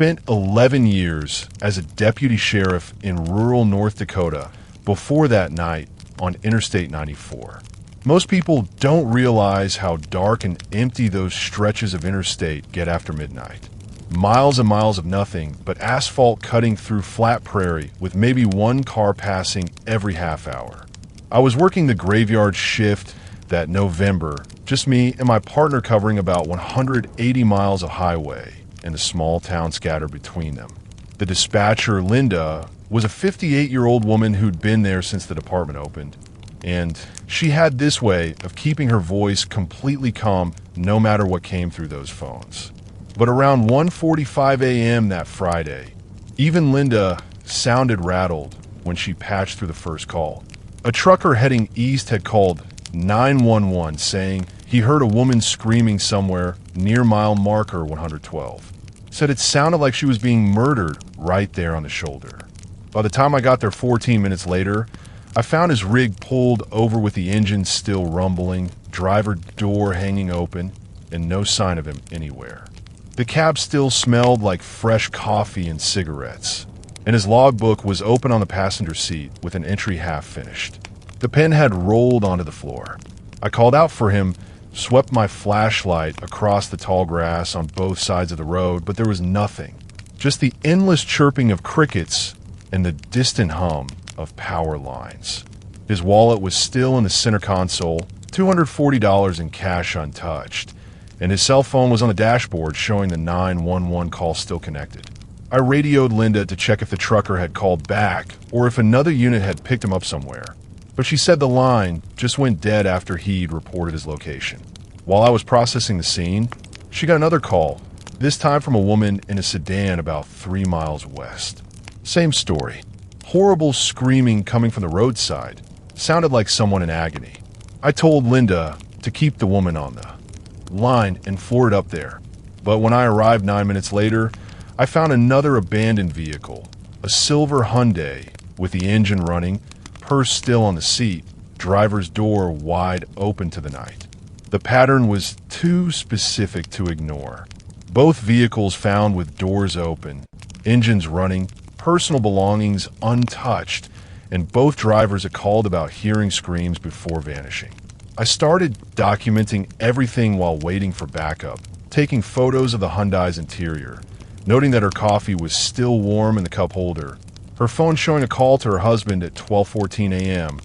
spent 11 years as a deputy sheriff in rural North Dakota before that night on Interstate 94. Most people don't realize how dark and empty those stretches of interstate get after midnight. Miles and miles of nothing but asphalt cutting through flat prairie with maybe one car passing every half hour. I was working the graveyard shift that November, just me and my partner covering about 180 miles of highway and a small town scattered between them. The dispatcher, Linda, was a 58-year-old woman who'd been there since the department opened, and she had this way of keeping her voice completely calm no matter what came through those phones. But around 1:45 a.m. that Friday, even Linda sounded rattled when she patched through the first call. A trucker heading east had called 911 saying he heard a woman screaming somewhere near mile marker 112. Said it sounded like she was being murdered right there on the shoulder. By the time I got there 14 minutes later, I found his rig pulled over with the engine still rumbling, driver door hanging open, and no sign of him anywhere. The cab still smelled like fresh coffee and cigarettes, and his logbook was open on the passenger seat with an entry half finished. The pen had rolled onto the floor. I called out for him, swept my flashlight across the tall grass on both sides of the road, but there was nothing. Just the endless chirping of crickets and the distant hum of power lines. His wallet was still in the center console, $240 in cash untouched, and his cell phone was on the dashboard showing the 911 call still connected. I radioed Linda to check if the trucker had called back or if another unit had picked him up somewhere, but she said the line just went dead after he'd reported his location. While I was processing the scene, she got another call, this time from a woman in a sedan about 3 miles west. Same story. Horrible screaming coming from the roadside. Sounded like someone in agony. I told Linda to keep the woman on the line and floor it up there. But when I arrived 9 minutes later, I found another abandoned vehicle, a silver Hyundai with the engine running, purse still on the seat, driver's door wide open to the night. The pattern was too specific to ignore. Both vehicles found with doors open, engines running, personal belongings untouched, and both drivers had called about hearing screams before vanishing. I started documenting everything while waiting for backup, taking photos of the Hyundai's interior, noting that her coffee was still warm in the cup holder, her phone showing a call to her husband at 12:14 a.m.,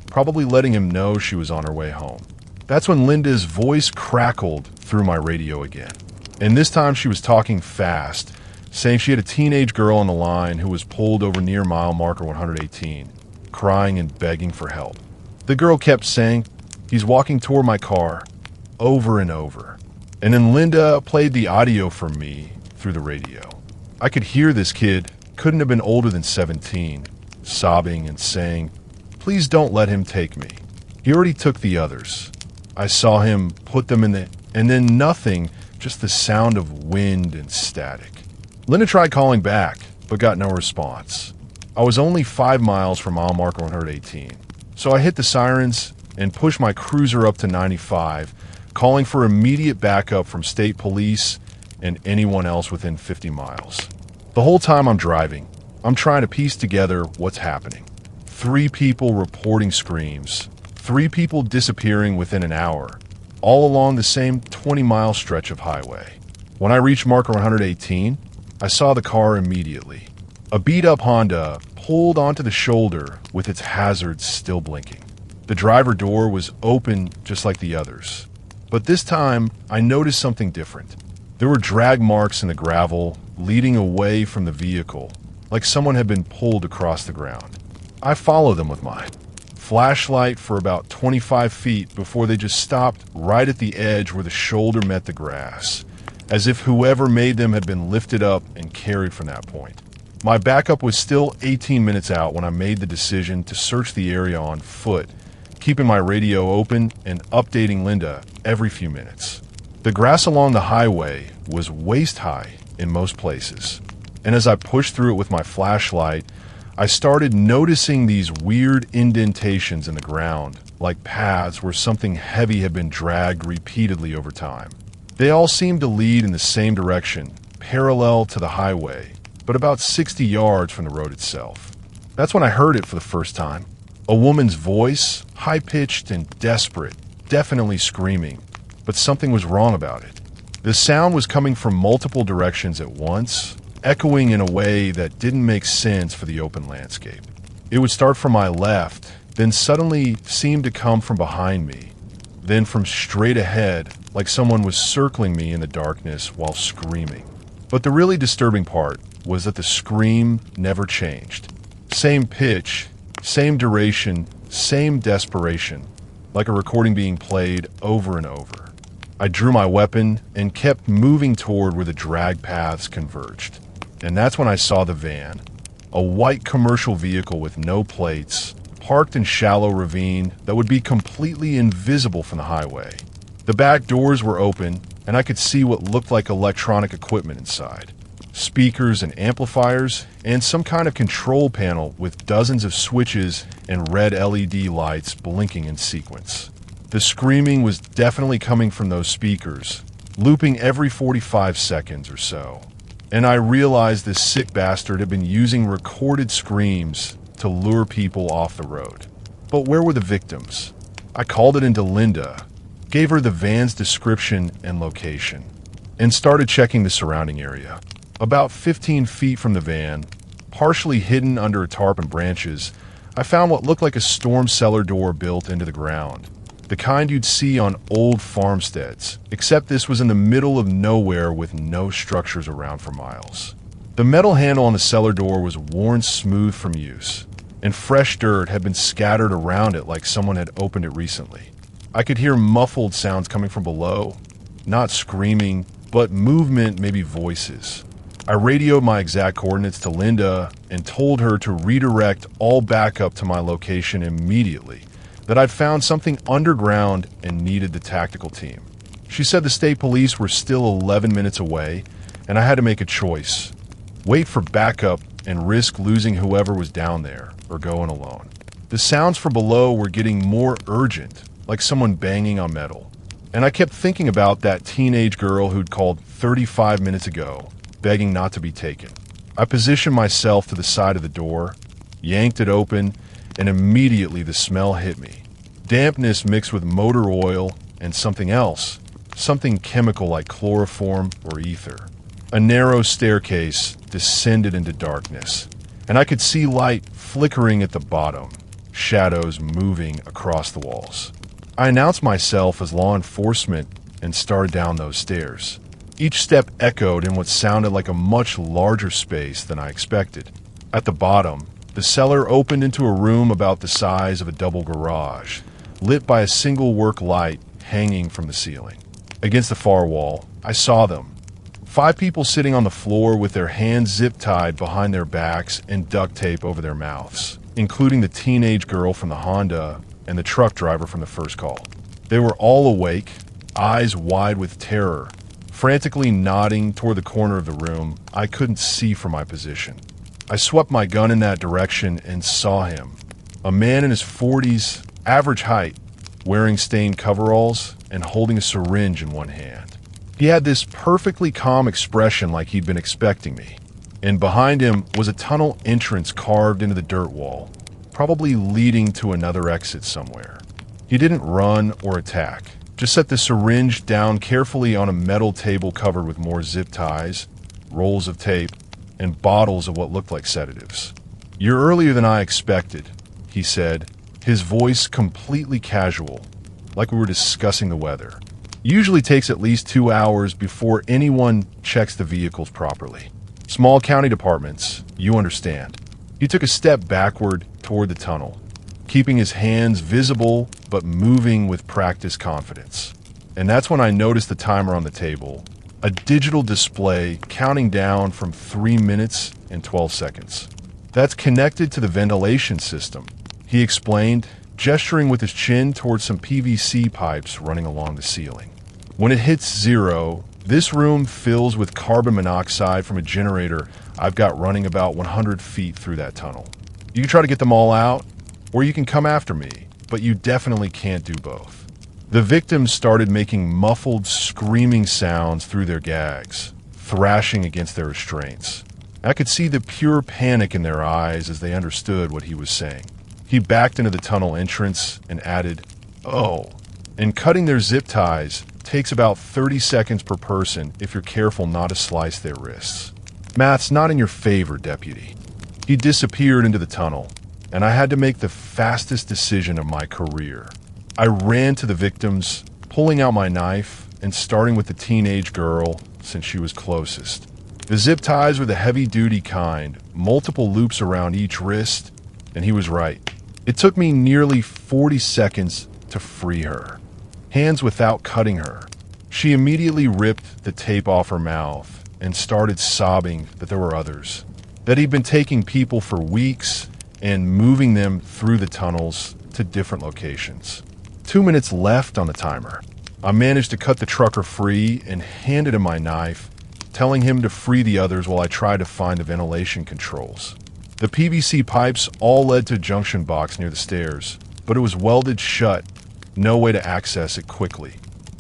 probably letting him know she was on her way home. That's when Linda's voice crackled through my radio again. And this time she was talking fast, saying she had a teenage girl on the line who was pulled over near mile marker 118, crying and begging for help. The girl kept saying, "He's walking toward my car," over and over. And then Linda played the audio for me through the radio. I could hear this kid, couldn't have been older than 17, sobbing and saying, "Please don't let him take me. He already took the others. I saw him put them in the..." And then nothing, just the sound of wind and static. Linda tried calling back, but got no response. I was only 5 miles from mile marker 118, so I hit the sirens and pushed my cruiser up to 95, calling for immediate backup from state police and anyone else within 50 miles. The whole time I'm driving, I'm trying to piece together what's happening. 3 people reporting screams, 3 people disappearing within an hour, all along the same 20-mile stretch of highway. When I reached marker 118, I saw the car immediately. A beat-up Honda pulled onto the shoulder with its hazards still blinking. The driver door was open just like the others. But this time, I noticed something different. There were drag marks in the gravel leading away from the vehicle, like someone had been pulled across the ground. I followed them with my flashlight for about 25 feet before they just stopped right at the edge where the shoulder met the grass, as if whoever made them had been lifted up and carried from that point. My backup was still 18 minutes out when I made the decision to search the area on foot, keeping my radio open and updating Linda every few minutes. The grass along the highway was waist-high in most places, and as I pushed through it with my flashlight, I started noticing these weird indentations in the ground, like paths where something heavy had been dragged repeatedly over time. They all seemed to lead in the same direction, parallel to the highway, but about 60 yards from the road itself. That's when I heard it for the first time. A woman's voice, high-pitched and desperate, definitely screaming, but something was wrong about it. The sound was coming from multiple directions at once, echoing in a way that didn't make sense for the open landscape. It would start from my left, then suddenly seem to come from behind me, then from straight ahead, like someone was circling me in the darkness while screaming. But the really disturbing part was that the scream never changed. Same pitch, same duration, same desperation, like a recording being played over and over. I drew my weapon and kept moving toward where the drag paths converged. And that's when I saw the van, a white commercial vehicle with no plates, parked in shallow ravine that would be completely invisible from the highway. The back doors were open, and I could see what looked like electronic equipment inside. Speakers and amplifiers, and some kind of control panel with dozens of switches and red LED lights blinking in sequence. The screaming was definitely coming from those speakers, looping every 45 seconds or so. And I realized this sick bastard had been using recorded screams to lure people off the road. But where were the victims? I called it into Linda, gave her the van's description and location, and started checking the surrounding area. About 15 feet from the van, partially hidden under a tarp and branches, I found what looked like a storm cellar door built into the ground. The kind you'd see on old farmsteads, except this was in the middle of nowhere with no structures around for miles. The metal handle on the cellar door was worn smooth from use, and fresh dirt had been scattered around it like someone had opened it recently. I could hear muffled sounds coming from below, not screaming, but movement, maybe voices. I radioed my exact coordinates to Linda and told her to redirect all backup to my location immediately, that I'd found something underground and needed the tactical team. She said the state police were still 11 minutes away, and I had to make a choice: wait for backup and risk losing whoever was down there, or going alone. The sounds from below were getting more urgent, like someone banging on metal. And I kept thinking about that teenage girl who'd called 35 minutes ago, begging not to be taken. I positioned myself to the side of the door, yanked it open, and immediately the smell hit me. Dampness mixed with motor oil and something else, something chemical like chloroform or ether. A narrow staircase descended into darkness, and I could see light flickering at the bottom, shadows moving across the walls. I announced myself as law enforcement and started down those stairs. Each step echoed in what sounded like a much larger space than I expected. At the bottom, the cellar opened into a room about the size of a double garage, lit by a single work light hanging from the ceiling. Against the far wall, I saw them. 5 people sitting on the floor with their hands zip-tied behind their backs and duct tape over their mouths, including the teenage girl from the Honda and the truck driver from the first call. They were all awake, eyes wide with terror, frantically nodding toward the corner of the room I couldn't see from my position. I swept my gun in that direction and saw him. A man in his 40s, average height, wearing stained coveralls and holding a syringe in one hand. He had this perfectly calm expression like he'd been expecting me. And behind him was a tunnel entrance carved into the dirt wall, probably leading to another exit somewhere. He didn't run or attack, just set the syringe down carefully on a metal table covered with more zip ties, rolls of tape, and bottles of what looked like sedatives. "You're earlier than I expected," he said, his voice completely casual, like we were discussing the weather. "Usually takes at least 2 hours before anyone checks the vehicles properly. Small county departments, you understand." He took a step backward toward the tunnel, keeping his hands visible but moving with practiced confidence. And that's when I noticed the timer on the table, a digital display counting down from 3 minutes and 12 seconds. "That's connected to the ventilation system," he explained, gesturing with his chin towards some PVC pipes running along the ceiling. "When it hits 0, this room fills with carbon monoxide from a generator I've got running about 100 feet through that tunnel. You can try to get them all out, or you can come after me, but you definitely can't do both." The victims started making muffled, screaming sounds through their gags, thrashing against their restraints. I could see the pure panic in their eyes as they understood what he was saying. He backed into the tunnel entrance and added, "Oh, and cutting their zip ties takes about 30 seconds per person if you're careful not to slice their wrists. Math's not in your favor, deputy." He disappeared into the tunnel, and I had to make the fastest decision of my career. I ran to the victims, pulling out my knife and starting with the teenage girl since she was closest. The zip ties were the heavy-duty kind, multiple loops around each wrist, and he was right. It took me nearly 40 seconds to free her. Hands without cutting her. She immediately ripped the tape off her mouth and started sobbing that there were others, that he'd been taking people for weeks and moving them through the tunnels to different locations. 2 minutes left on the timer. I managed to cut the trucker free and handed him my knife, telling him to free the others while I tried to find the ventilation controls. The PVC pipes all led to a junction box near the stairs, but it was welded shut, no way to access it quickly.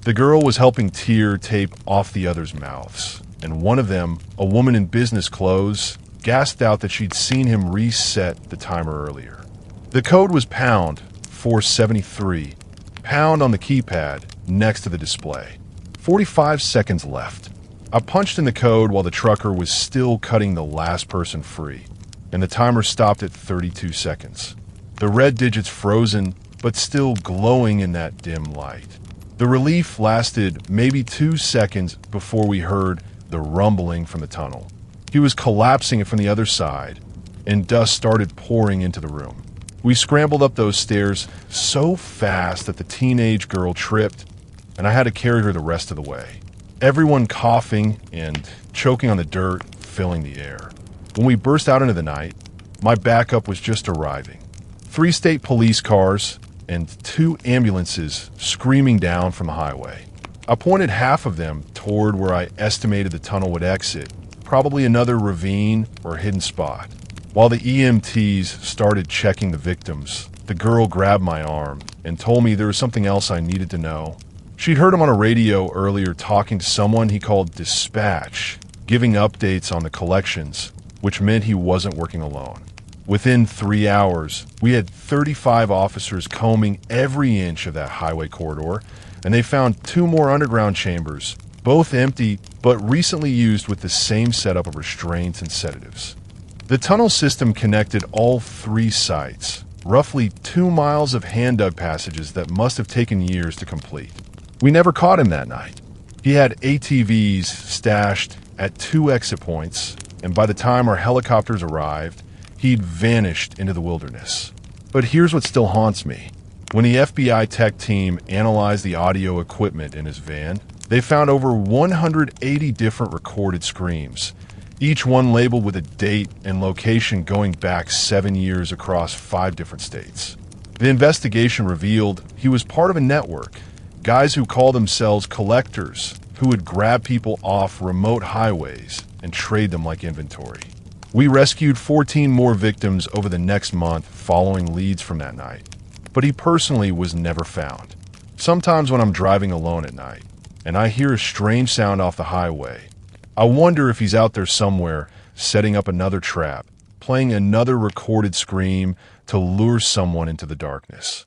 The girl was helping tear tape off the others' mouths, and one of them, a woman in business clothes, gasped out that she'd seen him reset the timer earlier. The code was pound 473, pound on the keypad next to the display. 45 seconds left. I punched in the code while the trucker was still cutting the last person free, and the timer stopped at 32 seconds. The red digits frozen, but still glowing in that dim light. The relief lasted maybe 2 seconds before we heard the rumbling from the tunnel. He was collapsing it from the other side, and dust started pouring into the room. We scrambled up those stairs so fast that the teenage girl tripped, and I had to carry her the rest of the way. Everyone coughing and choking on the dirt, filling the air. When we burst out into the night, my backup was just arriving. 3 state police cars and 2 ambulances screaming down from the highway. I pointed half of them toward where I estimated the tunnel would exit, probably another ravine or hidden spot. While the EMTs started checking the victims, the girl grabbed my arm and told me there was something else I needed to know. She'd heard him on a radio earlier talking to someone he called Dispatch, giving updates on the collections, which meant he wasn't working alone. Within 3 hours, we had 35 officers combing every inch of that highway corridor, and they found 2 more underground chambers, both empty but recently used with the same setup of restraints and sedatives. The tunnel system connected all 3 sites, roughly 2 miles of hand-dug passages that must have taken years to complete. We never caught him that night. He had ATVs stashed at 2 exit points, and by the time our helicopters arrived, he'd vanished into the wilderness. But here's what still haunts me. When the FBI tech team analyzed the audio equipment in his van, they found over 180 different recorded screams, each one labeled with a date and location going back 7 years across 5 different states. The investigation revealed he was part of a network, guys who call themselves collectors, who would grab people off remote highways and trade them like inventory. We rescued 14 more victims over the next month following leads from that night, but he personally was never found. Sometimes when I'm driving alone at night and I hear a strange sound off the highway, I wonder if he's out there somewhere setting up another trap, playing another recorded scream to lure someone into the darkness.